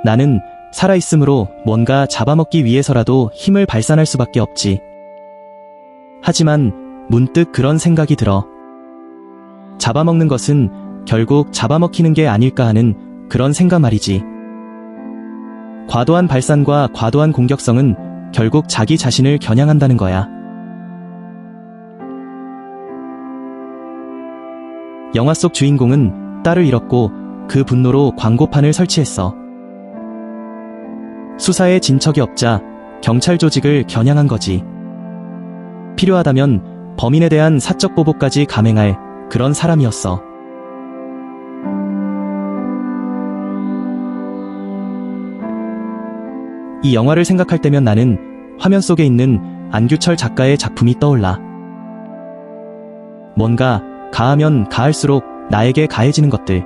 나는 살아있으므로 뭔가 잡아먹기 위해서라도 힘을 발산할 수밖에 없지. 하지만 문득 그런 생각이 들어. 잡아먹는 것은 결국 잡아먹히는 게 아닐까 하는 그런 생각 말이지. 과도한 발산과 과도한 공격성은 결국 자기 자신을 겨냥한다는 거야. 영화 속 주인공은 딸을 잃었고 그 분노로 광고판을 설치했어. 수사에 진척이 없자 경찰 조직을 겨냥한 거지. 필요하다면 범인에 대한 사적 보복까지 감행할 그런 사람이었어. 이 영화를 생각할 때면 나는 화면 속에 있는 안규철 작가의 작품이 떠올라. 뭔가 가하면 가할수록 나에게 가해지는 것들.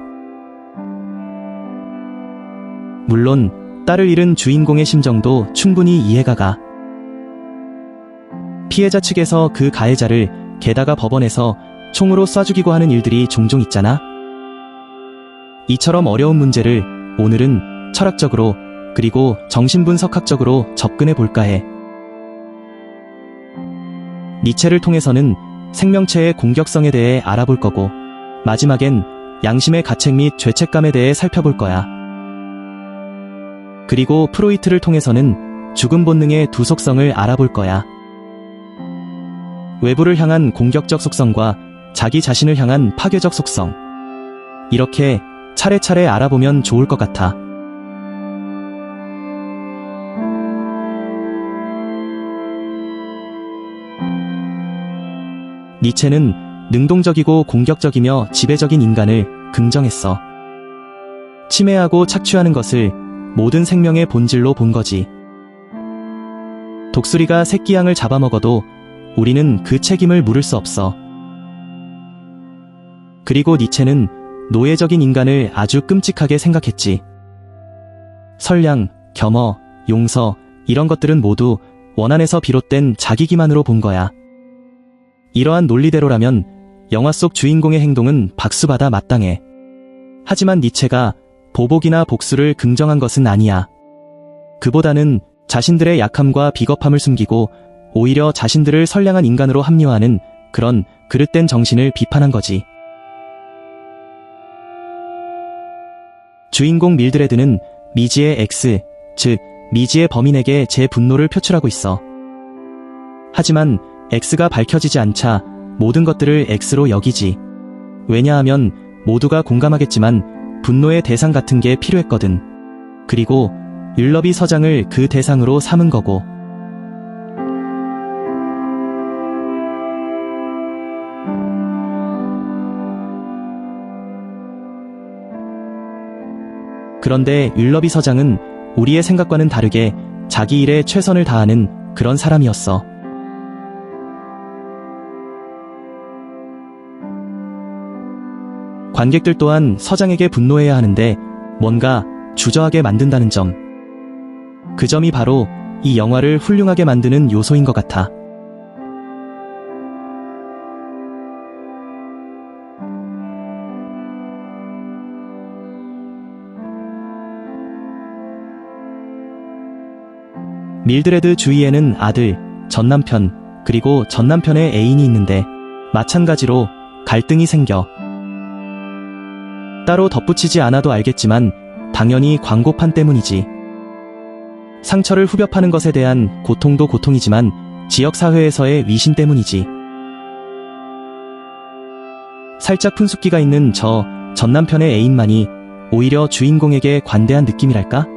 물론 딸을 잃은 주인공의 심정도 충분히 이해가 가. 피해자 측에서 그 가해자를 게다가 법원에서 총으로 쏴 죽이고 하는 일들이 종종 있잖아. 이처럼 어려운 문제를 오늘은 철학적으로 그리고 정신분석학적으로 접근해 볼까 해. 니체를 통해서는 생명체의 공격성에 대해 알아볼 거고, 마지막엔 양심의 가책 및 죄책감에 대해 살펴볼 거야. 그리고 프로이트를 통해서는 죽음 본능의 두 속성을 알아볼 거야. 외부를 향한 공격적 속성과 자기 자신을 향한 파괴적 속성. 이렇게 차례차례 알아보면 좋을 것 같아. 니체는 능동적이고 공격적이며 지배적인 인간을 긍정했어. 침해하고 착취하는 것을 모든 생명의 본질로 본 거지. 독수리가 새끼 양을 잡아먹어도 우리는 그 책임을 물을 수 없어. 그리고 니체는 노예적인 인간을 아주 끔찍하게 생각했지. 선량, 겸허, 용서 이런 것들은 모두 원한에서 비롯된 자기 기만으로 본 거야. 이러한 논리대로라면 영화 속 주인공의 행동은 박수받아 마땅해. 하지만 니체가 보복이나 복수를 긍정한 것은 아니야. 그보다는 자신들의 약함과 비겁함을 숨기고 오히려 자신들을 선량한 인간으로 합리화하는 그런 그릇된 정신을 비판한 거지. 주인공 밀드레드는 미지의 X, 즉 미지의 범인에게 제 분노를 표출하고 있어. 하지만 X가 밝혀지지 않자 모든 것들을 X로 여기지. 왜냐하면 모두가 공감하겠지만 분노의 대상 같은 게 필요했거든. 그리고 율러비 서장을 그 대상으로 삼은 거고. 그런데 율러비 서장은 우리의 생각과는 다르게 자기 일에 최선을 다하는 그런 사람이었어. 관객들 또한 서장에게 분노해야 하는데 뭔가 주저하게 만든다는 점. 그 점이 바로 이 영화를 훌륭하게 만드는 요소인 것 같아. 밀드레드 주위에는 아들, 전남편, 그리고 전남편의 애인이 있는데 마찬가지로 갈등이 생겨. 따로 덧붙이지 않아도 알겠지만 당연히 광고판 때문이지. 상처를 후벼 파는 것에 대한 고통도 고통이지만 지역사회에서의 위신 때문이지. 살짝 푼숙기가 있는 저 전남편의 애인만이 오히려 주인공에게 관대한 느낌이랄까?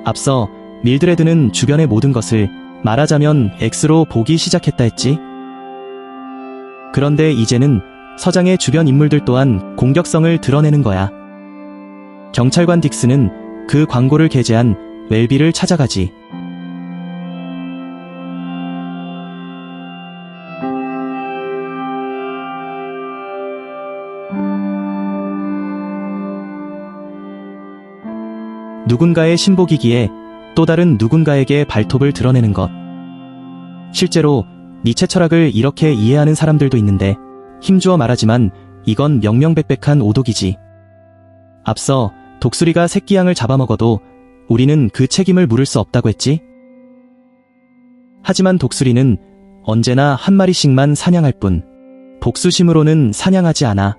앞서 밀드레드는 주변의 모든 것을 말하자면 X로 보기 시작했다 했지. 그런데 이제는 서장의 주변 인물들 또한 공격성을 드러내는 거야. 경찰관 딕스는 그 광고를 게재한 웰비를 찾아가지. 누군가의 신복이기에 또 다른 누군가에게 발톱을 드러내는 것. 실제로 니체 철학을 이렇게 이해하는 사람들도 있는데 힘주어 말하지만 이건 명명백백한 오독이지. 앞서 독수리가 새끼양을 잡아먹어도 우리는 그 책임을 물을 수 없다고 했지? 하지만 독수리는 언제나 한 마리씩만 사냥할 뿐, 복수심으로는 사냥하지 않아.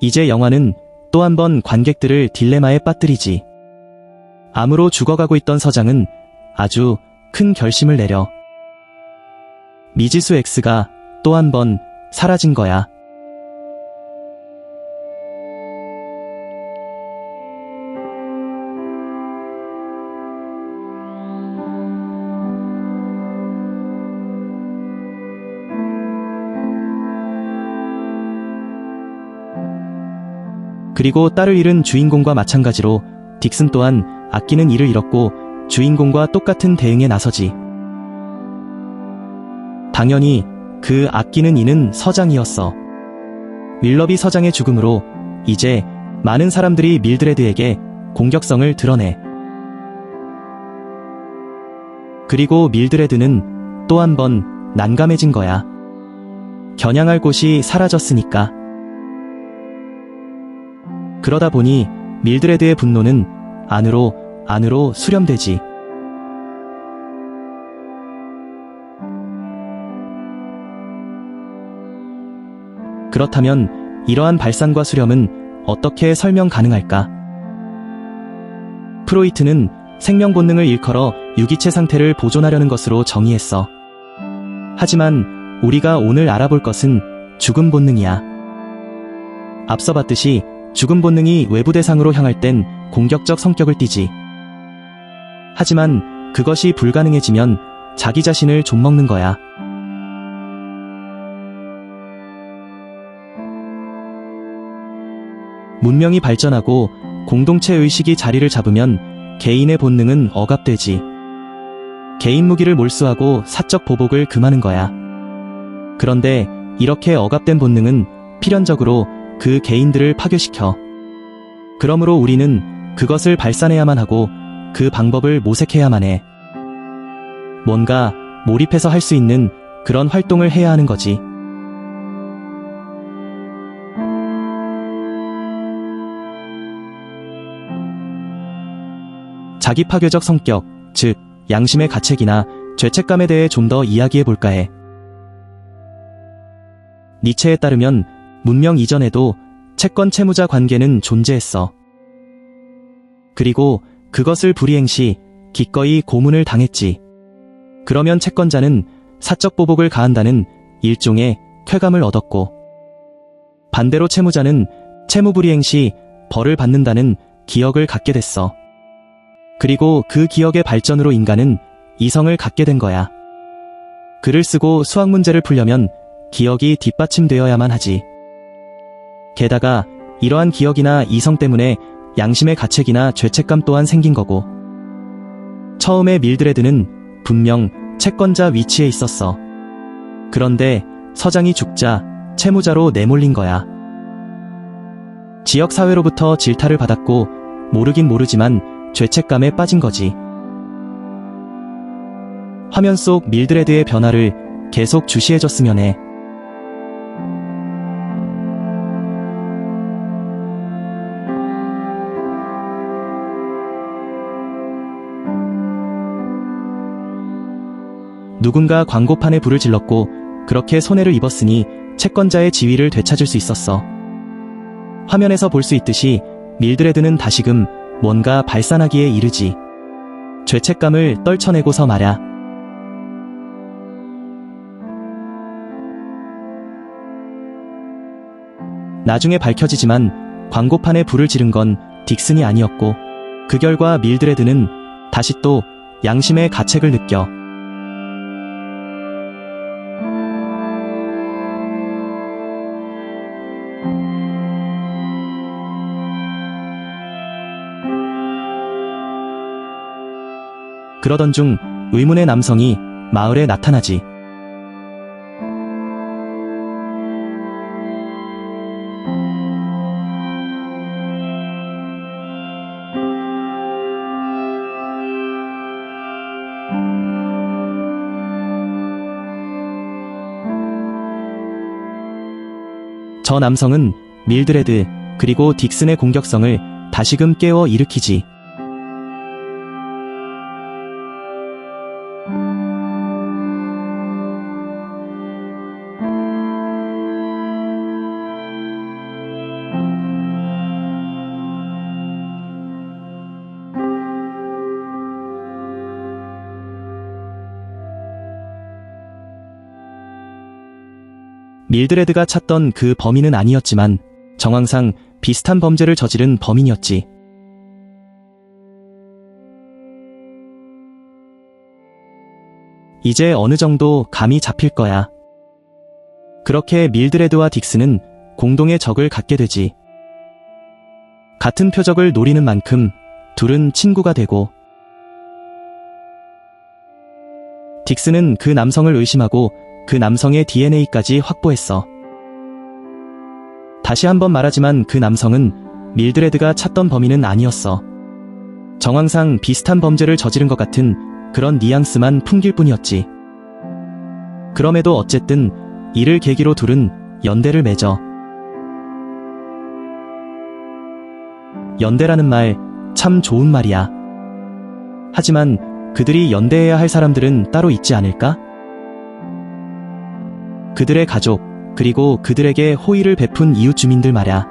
이제 영화는 또 한 번 관객들을 딜레마에 빠뜨리지. 암으로 죽어가고 있던 서장은 아주 큰 결심을 내려. 미지수 X가 또 한 번 사라진 거야. 그리고 딸을 잃은 주인공과 마찬가지로 딕슨 또한 아끼는 이를 잃었고 주인공과 똑같은 대응에 나서지. 당연히 그 아끼는 이는 서장이었어. 윌러비 서장의 죽음으로 이제 많은 사람들이 밀드레드에게 공격성을 드러내. 그리고 밀드레드는 또 한 번 난감해진 거야. 겨냥할 곳이 사라졌으니까. 그러다 보니 밀드레드의 분노는 안으로 수렴되지. 그렇다면 이러한 발산과 수렴은 어떻게 설명 가능할까? 프로이트는 생명 본능을 일컬어 유기체 상태를 보존하려는 것으로 정의했어. 하지만 우리가 오늘 알아볼 것은 죽음 본능이야. 앞서 봤듯이 죽음 본능이 외부 대상으로 향할 땐 공격적 성격을 띠지. 하지만 그것이 불가능해지면 자기 자신을 좀먹는 거야. 문명이 발전하고 공동체 의식이 자리를 잡으면 개인의 본능은 억압되지. 개인 무기를 몰수하고 사적 보복을 금하는 거야. 그런데 이렇게 억압된 본능은 필연적으로 그 개인들을 파괴시켜. 그러므로 우리는 그것을 발산해야만 하고 그 방법을 모색해야만 해. 뭔가 몰입해서 할 수 있는 그런 활동을 해야 하는 거지. 자기 파괴적 성격, 즉 양심의 가책이나 죄책감에 대해 좀 더 이야기해 볼까 해. 니체에 따르면 문명 이전에도 채권 채무자 관계는 존재했어. 그리고 그것을 불이행 시 기꺼이 고문을 당했지. 그러면 채권자는 사적 보복을 가한다는 일종의 쾌감을 얻었고, 반대로 채무자는 채무 불이행 시 벌을 받는다는 기억을 갖게 됐어. 그리고 그 기억의 발전으로 인간은 이성을 갖게 된 거야. 글을 쓰고 수학 문제를 풀려면 기억이 뒷받침되어야만 하지. 게다가 이러한 기억이나 이성 때문에 양심의 가책이나 죄책감 또한 생긴 거고. 처음에 밀드레드는 분명 채권자 위치에 있었어. 그런데 서장이 죽자 채무자로 내몰린 거야. 지역사회로부터 질타를 받았고 모르긴 모르지만 죄책감에 빠진 거지. 화면 속 밀드레드의 변화를 계속 주시해줬으면 해. 누군가 광고판에 불을 질렀고 그렇게 손해를 입었으니 채권자의 지위를 되찾을 수 있었어. 화면에서 볼 수 있듯이 밀드레드는 다시금 뭔가 발산하기에 이르지. 죄책감을 떨쳐내고서 말야. 나중에 밝혀지지만 광고판에 불을 지른 건 딕슨이 아니었고, 그 결과 밀드레드는 다시 또 양심의 가책을 느껴. 그러던 중 의문의 남성이 마을에 나타나지. 저 남성은 밀드레드, 그리고 딕슨의 공격성을 다시금 깨워 일으키지. 밀드레드가 찾던 그 범인은 아니었지만 정황상 비슷한 범죄를 저지른 범인이었지. 이제 어느 정도 감이 잡힐 거야. 그렇게 밀드레드와 딕슨은 공동의 적을 갖게 되지. 같은 표적을 노리는 만큼 둘은 친구가 되고, 딕슨은 그 남성을 의심하고 그 남성의 DNA까지 확보했어. 다시 한번 말하지만 그 남성은 밀드레드가 찾던 범인은 아니었어. 정황상 비슷한 범죄를 저지른 것 같은 그런 뉘앙스만 풍길 뿐이었지. 그럼에도 어쨌든 이를 계기로 둘은 연대를 맺어. 연대라는 말 참 좋은 말이야. 하지만 그들이 연대해야 할 사람들은 따로 있지 않을까? 그들의 가족, 그리고 그들에게 호의를 베푼 이웃 주민들 말야.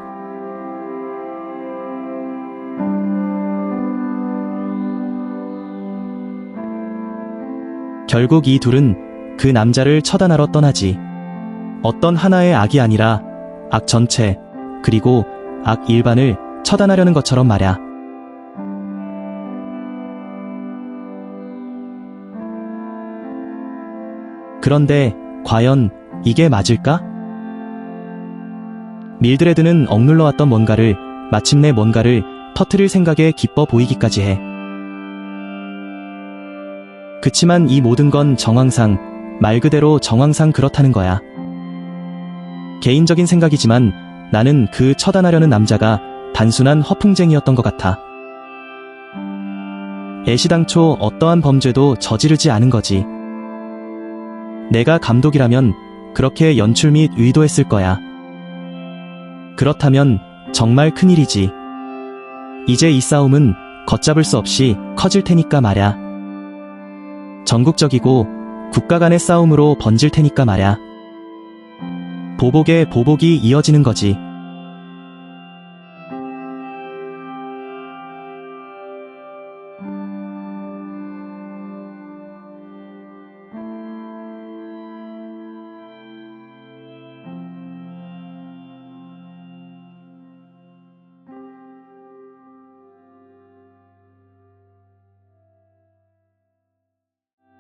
결국 이 둘은 그 남자를 처단하러 떠나지. 어떤 하나의 악이 아니라 악 전체, 그리고 악 일반을 처단하려는 것처럼 말야. 그런데 과연 이게 맞을까? 밀드레드는 억눌러왔던 뭔가를 마침내 뭔가를 터뜨릴 생각에 기뻐 보이기까지 해. 그치만 이 모든 건 정황상, 말 그대로 정황상 그렇다는 거야. 개인적인 생각이지만 나는 그 처단하려는 남자가 단순한 허풍쟁이였던 것 같아. 애시당초 어떠한 범죄도 저지르지 않은 거지. 내가 감독이라면 그렇게 연출 및 의도했을 거야. 그렇다면 정말 큰일이지. 이제 이 싸움은 걷잡을 수 없이 커질 테니까 말야. 전국적이고 국가 간의 싸움으로 번질 테니까 말야. 보복에 보복이 이어지는 거지.